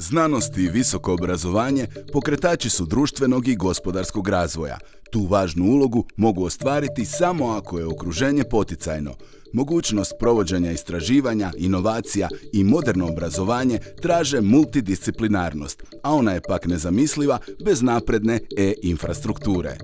Znanost i visoko obrazovanje pokretači su društvenog i gospodarskog razvoja. Tu važnu ulogu mogu ostvariti samo ako je okruženje poticajno. Mogućnost provođenja istraživanja, inovacija i moderno obrazovanje traže multidisciplinarnost, a ona je pak nezamisliva bez napredne e-infrastrukture.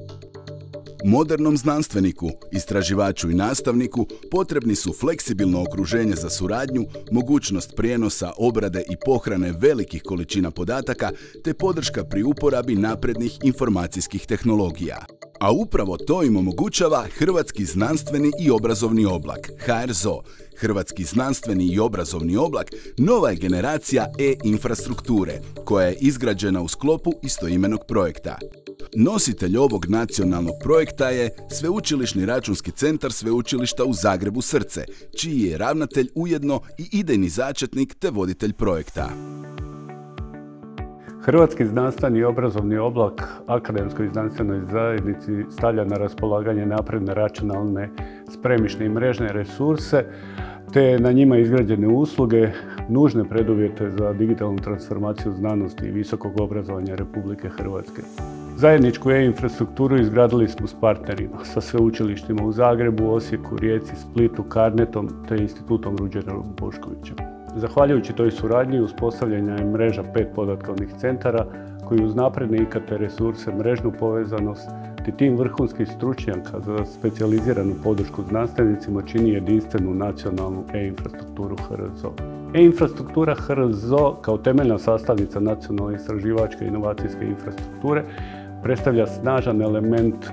Modernom znanstveniku, istraživaču i nastavniku potrebni su fleksibilno okruženje za suradnju, mogućnost prijenosa, obrade i pohrane velikih količina podataka te podrška pri uporabi naprednih informacijskih tehnologija. A upravo to im omogućava Hrvatski znanstveni i obrazovni oblak, HRZO. Hrvatski znanstveni i obrazovni oblak nova je generacija e-infrastrukture koja je izgrađena u sklopu istoimenog projekta. Nositelj ovog nacionalnog projekta je Sveučilišni računski centar Sveučilišta u Zagrebu Srce, čiji je ravnatelj ujedno i idejni začetnik te voditelj projekta. Hrvatski znanstveni i obrazovni oblak akademskoj i znanstvenoj zajednici stavlja na raspolaganje napredne računalne spremišne i mrežne resurse, te na njima izgrađene usluge, nužne preduvjete za digitalnu transformaciju znanosti i visokog obrazovanja Republike Hrvatske. Zajedničku e-infrastrukturu izgradili smo s partnerima, sa sveučilištima u Zagrebu, Osijeku, Rijeci, Splitu, Carnetom te Institutom Ruđera Boškovića. Zahvaljujući toj suradnji uspostavljena je mreža 5 podatkovnih centara koji uz napredne IKT resurse, mrežnu povezanost te tim vrhunskih stručnjaka za specijaliziranu podršku znanstvenicima čini jedinstvenu nacionalnu e-infrastrukturu HRZO. E-infrastruktura HRZO kao temeljna sastavnica nacionalne istraživačke i inovacijske infrastrukture predstavlja snažan element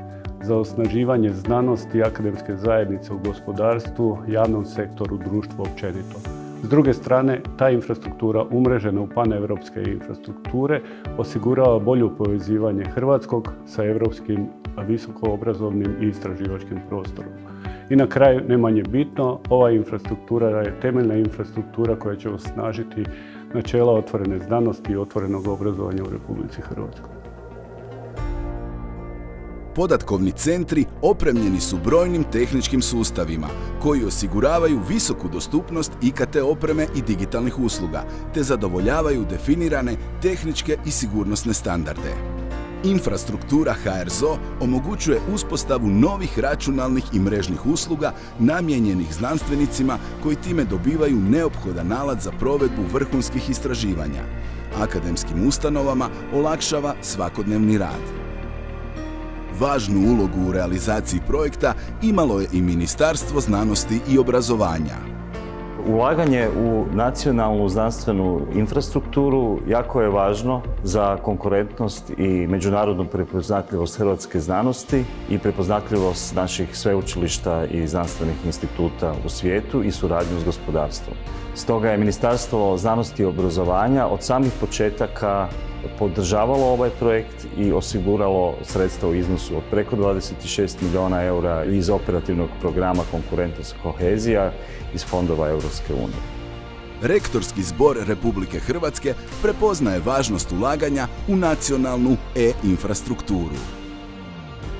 za osnaživanje znanosti i akademske zajednice u gospodarstvu, javnom sektoru, društvu općenito. S druge strane, ta infrastruktura umrežena u paneuropske infrastrukture osigurava bolju povezivanje hrvatskog sa europskim visokoobrazovnim i istraživačkim prostorom. I na kraju, ne manje bitno, ova infrastruktura je temeljna infrastruktura koja će osnažiti načela otvorene znanosti i otvorenog obrazovanja u Republici Hrvatskoj. Podatkovni centri opremljeni su brojnim tehničkim sustavima koji osiguravaju visoku dostupnost IKT opreme i digitalnih usluga te zadovoljavaju definirane tehničke i sigurnosne standarde. Infrastruktura HRZO omogućuje uspostavu novih računalnih i mrežnih usluga namijenjenih znanstvenicima koji time dobivaju neophodan alat za provedbu vrhunskih istraživanja. Akademskim ustanovama olakšava svakodnevni rad. Važnu ulogu u realizaciji projekta imalo je i Ministarstvo znanosti i obrazovanja. Ulaganje u nacionalnu znanstvenu infrastrukturu jako je važno za konkurentnost i međunarodnu prepoznatljivost hrvatske znanosti i prepoznatljivost naših sveučilišta i znanstvenih instituta u svijetu i suradnju s gospodarstvom. Stoga je Ministarstvo znanosti i obrazovanja od samih početaka podržavalo ovaj projekt i osiguralo sredstva u iznosu od preko 26 milijuna eura iz operativnog programa Konkurentnost i kohezija iz fondova Europske unije. Rektorski zbor Republike Hrvatske prepoznaje važnost ulaganja u nacionalnu e-infrastrukturu.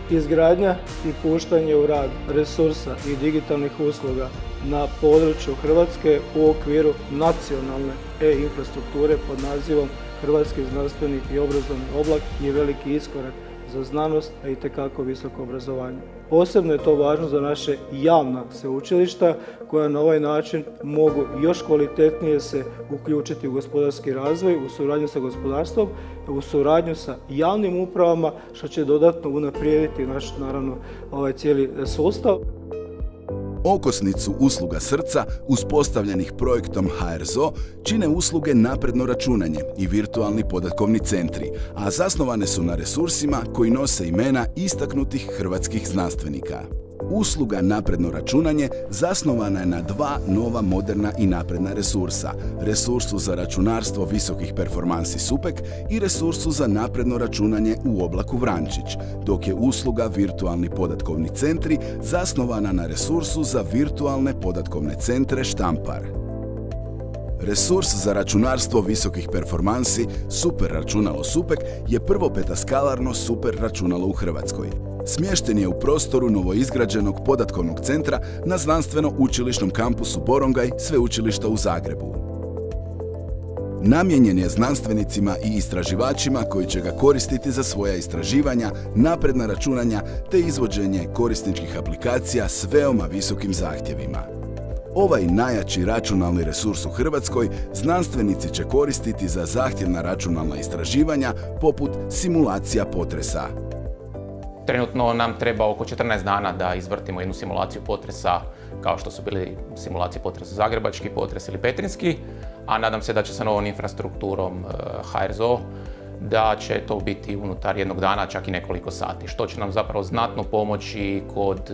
Izgradnja i puštanje u rad resursa i digitalnih usluga na području Hrvatske u okviru nacionalne e-infrastrukture pod nazivom Hrvatski znanstveni i obrazovni oblak je veliki iskorak za znanost, a itekako visoko obrazovanje. Posebno je to važno za naše javna sveučilišta koja na ovaj način mogu još kvalitetnije se uključiti u gospodarski razvoj, u suradnju sa gospodarstvom, u suradnju sa javnim upravama, što će dodatno unaprijediti naš, naravno, cijeli sustav. Okosnicu usluga srca, uspostavljenih projektom HRZO, čine usluge napredno računanje i virtualni podatkovni centri, a zasnovane su na resursima koji nose imena istaknutih hrvatskih znanstvenika. Usluga napredno računanje zasnovana je na 2 nova moderna i napredna resursa, resursu za računarstvo visokih performansi SUPEK i resursu za napredno računanje u oblaku Vrančić, dok je usluga virtualni podatkovni centri zasnovana na resursu za virtualne podatkovne centre Štampar. Resurs za računarstvo visokih performansi super računalo SUPEK je prvo petaskalarno super računalo u Hrvatskoj. Smješten je u prostoru novoizgrađenog podatkovnog centra na znanstveno-učilišnom kampusu Borongaj Sveučilišta u Zagrebu. Namijenjen je znanstvenicima i istraživačima koji će ga koristiti za svoja istraživanja, napredna računanja te izvođenje korisničkih aplikacija s veoma visokim zahtjevima. Ovaj najjači računalni resurs u Hrvatskoj znanstvenici će koristiti za zahtjevna računalna istraživanja poput simulacija potresa. Trenutno nam treba oko 14 dana da izvrtimo jednu simulaciju potresa, kao što su bili simulacije potresa Zagrebački potres ili Petrinjski, a nadam se da će sa novom infrastrukturom HRZO da će to biti unutar jednog dana, čak i nekoliko sati, što će nam zapravo znatno pomoći kod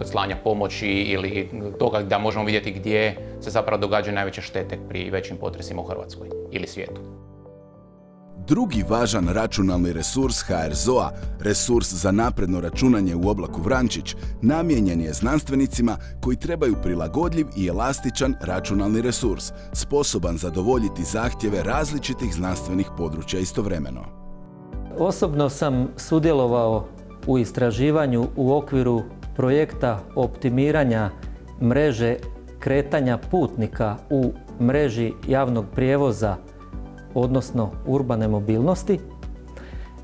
slanja pomoći ili toga da možemo vidjeti gdje se zapravo događaju najveće štete pri većim potresima u Hrvatskoj ili svijetu. Drugi važan računalni resurs HRZO-a, resurs za napredno računanje u oblaku Vrančić, namijenjen je znanstvenicima koji trebaju prilagodljiv i elastičan računalni resurs, sposoban zadovoljiti zahtjeve različitih znanstvenih područja istovremeno. Osobno sam sudjelovao u istraživanju u okviru projekta optimiranja mreže kretanja putnika u mreži javnog prijevoza, odnosno urbane mobilnosti,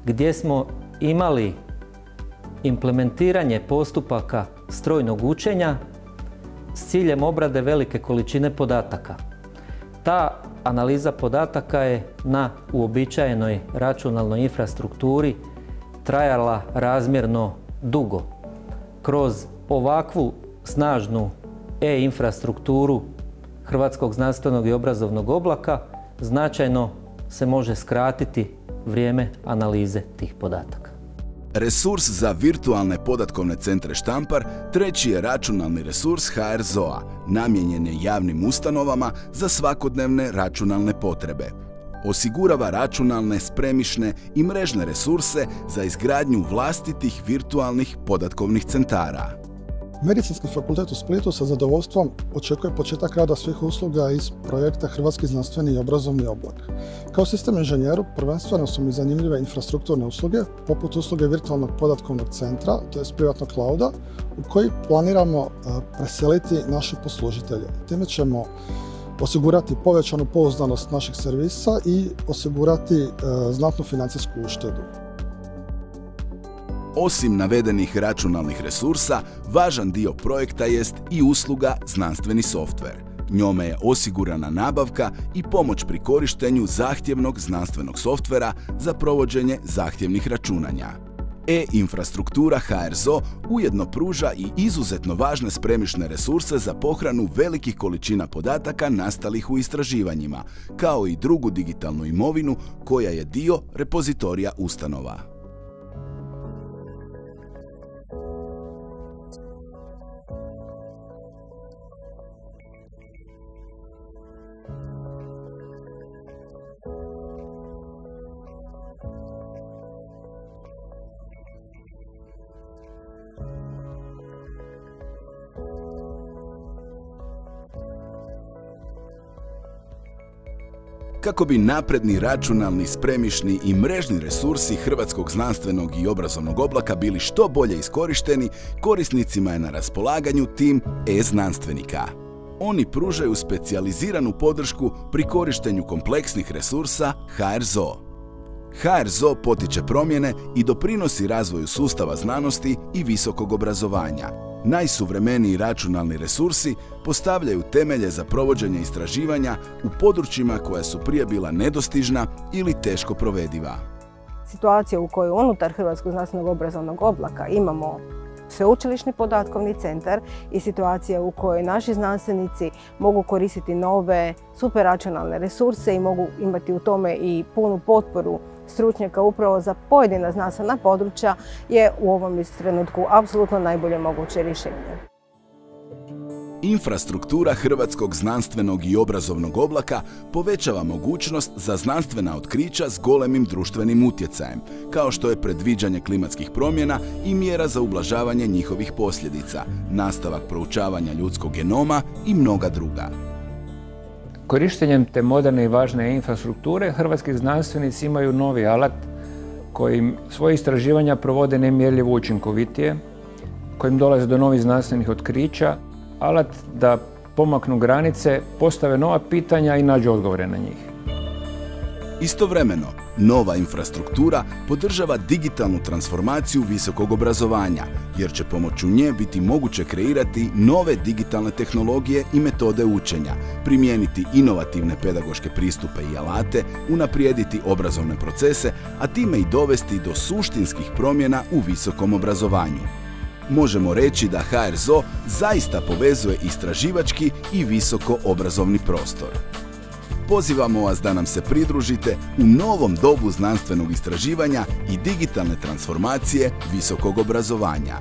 gdje smo imali implementiranje postupaka strojnog učenja s ciljem obrade velike količine podataka. Ta analiza podataka je na uobičajenoj računalnoj infrastrukturi trajala razmjerno dugo. Kroz ovakvu snažnu e-infrastrukturu Hrvatskog znanstvenog i obrazovnog oblaka značajno se može skratiti vrijeme analize tih podataka. Resurs za virtualne podatkovne centre Štampar treći je računalni resurs HRZO-a, namijenjen je javnim ustanovama za svakodnevne računalne potrebe. Osigurava računalne, spremišne i mrežne resurse za izgradnju vlastitih virtualnih podatkovnih centara. Medicinski fakultet u Splitu sa zadovoljstvom očekuje početak rada svih usluga iz projekta Hrvatski znanstveni i obrazovni oblak. Kao sistem inženjeru prvenstveno su mi zanimljive infrastrukturne usluge, poput usluge virtualnog podatkovnog centra, to je privatnog clouda, u koji planiramo preseliti naše poslužitelje. Time ćemo osigurati povećanu pouzdanost naših servisa i osigurati znatnu financijsku uštedu. Osim navedenih računalnih resursa, važan dio projekta jest i usluga znanstveni softver. Njome je osigurana nabavka i pomoć pri korištenju zahtjevnog znanstvenog softvera za provođenje zahtjevnih računanja. E-infrastruktura HRZO ujedno pruža i izuzetno važne spremišne resurse za pohranu velikih količina podataka nastalih u istraživanjima, kao i drugu digitalnu imovinu koja je dio repozitorija ustanova. Kako bi napredni računalni, spremišni i mrežni resursi Hrvatskog znanstvenog i obrazovnog oblaka bili što bolje iskorišteni, korisnicima je na raspolaganju tim e-znanstvenika. Oni pružaju specijaliziranu podršku pri korištenju kompleksnih resursa HRZO. HRZO potiče promjene i doprinosi razvoju sustava znanosti i visokog obrazovanja. Najsuvremeniji računalni resursi postavljaju temelje za provođenje istraživanja u područjima koja su prije bila nedostižna ili teško provediva. Situacija u kojoj unutar Hrvatskog znanstvenog obrazovnog oblaka imamo sveučilišni podatkovni centar i situacija u kojoj naši znanstvenici mogu koristiti nove superračunalne resurse i mogu imati u tome i punu potporu stručnjaka upravo za pojedina znanstvena područja je u ovom trenutku apsolutno najbolje moguće rješenje. Infrastruktura Hrvatskog znanstvenog i obrazovnog oblaka povećava mogućnost za znanstvena otkrića s golemim društvenim utjecajem, kao što je predviđanje klimatskih promjena i mjera za ublažavanje njihovih posljedica, nastavak proučavanja ljudskog genoma i mnoga druga. Korištenjem te moderne i važne infrastrukture, hrvatski znanstvenici imaju novi alat kojim svoje istraživanja provode nemjerljivo učinkovitije, kojim dolaze do novih znanstvenih otkrića, alat da pomaknu granice, postave nova pitanja i nađu odgovore na njih. Istovremeno, nova infrastruktura podržava digitalnu transformaciju visokog obrazovanja, jer će pomoću nje biti moguće kreirati nove digitalne tehnologije i metode učenja, primijeniti inovativne pedagoške pristupe i alate, unaprijediti obrazovne procese, a time i dovesti do suštinskih promjena u visokom obrazovanju. Možemo reći da HRZO zaista povezuje istraživački i visoko obrazovni prostor. Pozivamo vas da nam se pridružite u novom dobu znanstvenog istraživanja i digitalne transformacije visokog obrazovanja.